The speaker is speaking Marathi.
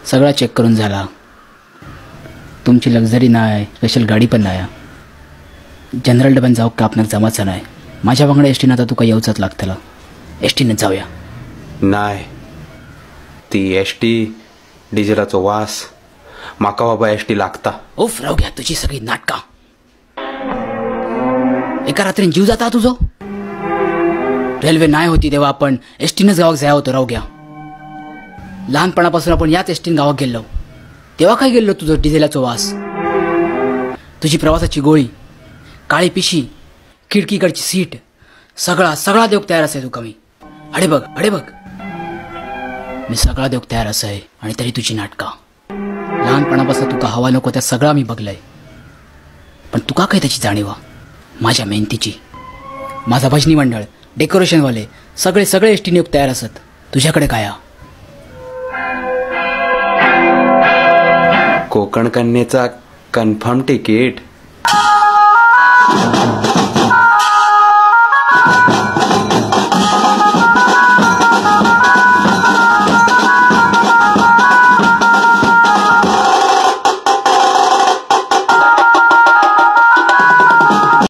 सगळा चेक करून झाला. तुमची लक्झरी नाही, स्पेशल गाडी पण नाही. जनरल डब्यान जाऊ का आपणाक जमाचं नाही. माझ्या वांगडा एसटीनं आता तुका येऊचाच लागतला. एसटीनं जाऊया. नाही, ती एसटी डिझेलाचो वास माका बाबा एसटी लागता. उफ राहू घ्या तुझी सगळी नाटका. एका रात्रीन जीव जाता तुझो. रेल्वे नाही होती तेव्हा आपण एसटीनंच गावात जाया होतो. राहू घ्या. लहानपणापासून आपण याच एसटीन गावात गेलो. तेव्हा काय गेलो तुझं डिझेलाचो वास, तुझी प्रवासाची गोळी, काळी पिशी, खिडकीकडची सीट, सगळा सगळा देऊक तयार असे तुका मी. अडे बघ मी सगळा देऊक तयार असाय. आणि तरी तुझी नाटका. लहानपणापासून तुका हवा नको त्या सगळा मी बघलंय. पण तुका काय त्याची जाणीवा. माझ्या मेहनतीची. माझा भजनी मंडळ, डेकोरेशनवाले सगळे एसटी नियुक्त तयार असत. तुझ्याकडे काय? कोकण कन्येचा कन्फर्म तिकीट.